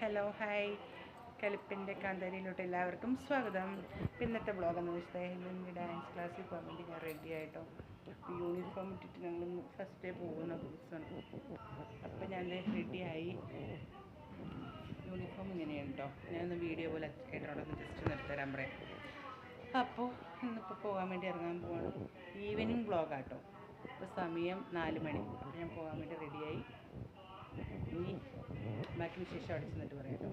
Hello hi കലിപ്പിൻ്റെ കാന്താരിയിലോട്ട് എല്ലാവർക്കും സ്വാഗതം. ഇന്നത്തെ വ്ളോഗെന്ന് വെച്ചാൽ ഇന്ന് ഡാൻസ് ക്ലാസ്സിൽ പോകാൻ വേണ്ടി ഞാൻ റെഡി ആയിട്ടോ. യൂണിഫോം ഇട്ടിട്ട് ഞങ്ങൾ ഫസ്റ്റ് ഡേ പോകുന്ന ദിവസമാണ്. അപ്പോൾ ഞാൻ റെഡിയായി. യൂണിഫോം ഇങ്ങനെയാണ് കേട്ടോ. ഞാനൊന്ന് വീഡിയോ പോലെ ഏട്ടനോടൊന്ന് ജസ്റ്റ് നിർത്തരാൻ പറയാം. അപ്പോൾ ഇന്നിപ്പോൾ പോകാൻ വേണ്ടി ഇറങ്ങാൻ പോവാണ്. ഈവനിങ് വ്ളോഗാട്ടോ. ഇപ്പോൾ സമയം 4 മണി. അപ്പോൾ ഞാൻ പോകാൻ വേണ്ടി റെഡിയായി. ഇനി ബാക്കി വിശേഷം അവിടെ ചെന്നിട്ട് പറയാമല്ലോ.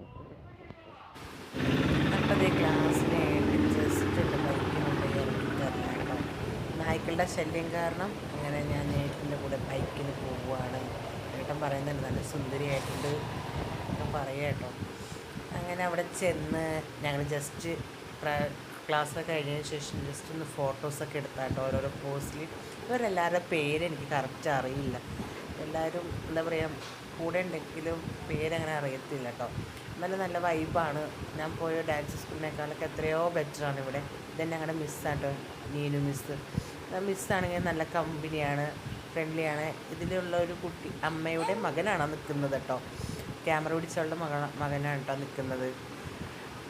അപ്പോൾ അതേ ക്ലാസ്സിനായിട്ട് ജസ്റ്റ് എൻ്റെ ബൈക്കിനുണ്ട് ഇറങ്ങി തരലാട്ടോ. നായ്ക്കളുടെ ശല്യം കാരണം അങ്ങനെ ഞാൻ ഏട്ടൻ്റെ കൂടെ ബൈക്കിന് പോവുകയാണ്. ഏട്ടൻ പറയുന്നുണ്ട് നല്ല സുന്ദരിയായിട്ടുണ്ട് എന്നൊക്കെ പറയാം കേട്ടോ. അങ്ങനെ അവിടെ ചെന്ന് ഞങ്ങൾ ജസ്റ്റ് ക്ലാസ്സൊക്കെ കഴിഞ്ഞതിന് ശേഷം ജസ്റ്റ് ഒന്ന് ഫോട്ടോസൊക്കെ എടുത്താട്ടോ ഓരോരോ പോസ്റ്റിൽ. ഇവരെല്ലാവരുടെ പേര് എനിക്ക് കറക്റ്റ് അറിയില്ല. എല്ലാവരും എന്താ പറയുക കൂടെ ഉണ്ടെങ്കിലും പേരങ്ങനെ അറിയത്തില്ല കേട്ടോ. നല്ല നല്ല വൈബാണ്. ഞാൻ പോയ ഡാൻസ് സ്കൂളിനേക്കാളൊക്കെ എത്രയോ ബെറ്ററാണ് ഇവിടെ. ഇതെന്നെ ഞങ്ങളുടെ മിസ്സാട്ടോ, നീനു മിസ്സ്. മിസ്സാണെങ്കിൽ നല്ല കമ്പനിയാണ്, ഫ്രണ്ട്ലിയാണ്. ഇതിലുള്ള ഒരു കുട്ടി അമ്മയുടെ മകനാണ് നിൽക്കുന്നത് കേട്ടോ. ക്യാമറ പിടിച്ചുള്ള മകനാണ് കേട്ടോ നിൽക്കുന്നത്.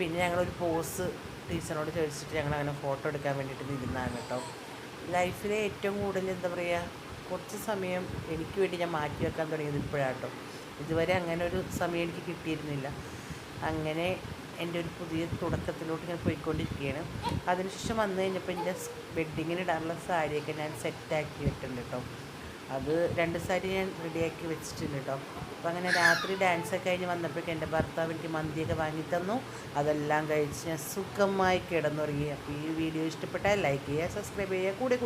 പിന്നെ ഞങ്ങളൊരു പോസ് ടീച്ചറിനോട് ചോദിച്ചിട്ട് ഞങ്ങളങ്ങനെ ഫോട്ടോ എടുക്കാൻ വേണ്ടിയിട്ട് ഇരുന്നതാണ് കേട്ടോ. ലൈഫിലെ ഏറ്റവും കൂടുതൽ എന്താ പറയുക കുറച്ച് സമയം എനിക്ക് വേണ്ടി ഞാൻ മാറ്റി വെക്കാൻ തുടങ്ങിയത് ഇപ്പോഴാണ് കേട്ടോ. ഇതുവരെ അങ്ങനെ ഒരു സമയം എനിക്ക് കിട്ടിയിരുന്നില്ല. അങ്ങനെ എൻ്റെ ഒരു പുതിയ തുടക്കത്തിലോട്ട് ഞാൻ പോയിക്കൊണ്ടിരിക്കുകയാണ്. അതിനുശേഷം വന്നു കഴിഞ്ഞപ്പോൾ എൻ്റെ വെഡ്ഡിങ്ങിന് ഇടാനുള്ള സാരിയൊക്കെ ഞാൻ സെറ്റാക്കി വെച്ചിട്ടുണ്ട് കേട്ടോ. അത് 2 സാരി ഞാൻ റെഡിയാക്കി വെച്ചിട്ടുണ്ട് കേട്ടോ. അപ്പോൾ അങ്ങനെ രാത്രി ഡാൻസൊക്കെ കഴിഞ്ഞ് വന്നപ്പോഴേക്കും എൻ്റെ ഭർത്താവ് എനിക്ക് മന്തിയൊക്കെ വാങ്ങിത്തന്നു. അതെല്ലാം കഴിച്ച് ഞാൻ സുഖമായി കിടന്നുറങ്ങി. അപ്പോൾ ഈ വീഡിയോ ഇഷ്ടപ്പെട്ടാൽ ലൈക്ക് ചെയ്യുക, സബ്സ്ക്രൈബ് ചെയ്യുക, കൂടെ